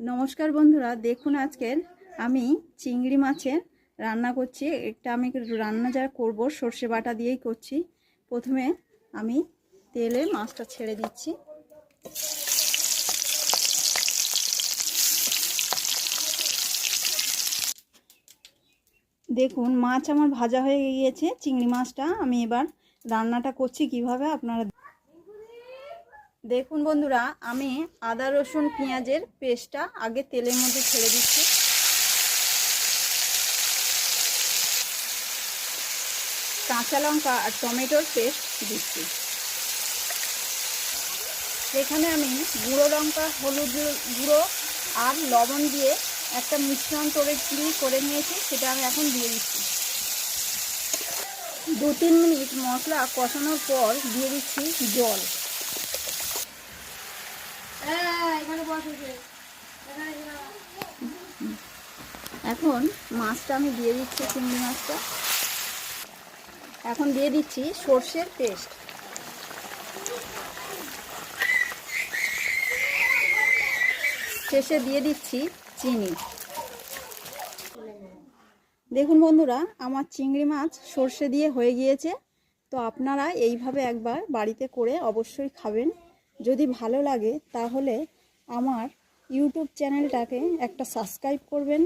নমস্কার বন্ধুরা, দেখুন আজকের আমি চিংড়ি মাছের রান্না করছি। আমি রান্না যা করব সর্ষে বাটা দিয়েই করছি। প্রথমে আমি তেলে মাছটা ছেড়ে দিচ্ছি। দেখুন মাছ আমার ভাজা হয়ে গিয়েছে। চিংড়ি মাছটা আমি এবার রান্নাটা করছি কিভাবে আপনারা দেখুন। বন্ধুরা, আমি আদা রসুন পেঁয়াজের পেস্টটা আগে তেলের মধ্যে ছেড়ে দিচ্ছি। কাঁচা লঙ্কা আর টমেটোর পেস্ট দিচ্ছি। এখানে আমি গুঁড়ো লঙ্কা, হলুদ গুঁড়ো আর লবণ দিয়ে একটা মিশ্রণ করে নিয়েছি, সেটা আমি এখন দিয়ে দিচ্ছি। 2-3 মিনিট মশলা কষানোর পর দিয়ে দিচ্ছি জল। এখন মাছটা আমি দিয়ে দিচ্ছি, চিংড়ি মাছটা। এখন দিয়ে দিচ্ছি সর্ষের পেস্ট। শেষে দিয়ে দিচ্ছি চিনি। দেখুন বন্ধুরা, আমার চিংড়ি মাছ সর্ষে দিয়ে হয়ে গিয়েছে। তো আপনারা এইভাবে একবার বাড়িতে করে অবশ্যই খাবেন। যদি ভালো লাগে তাহলে আমার ইউটিউব চ্যানেলটাকে একটা সাবস্ক্রাইব করবেন।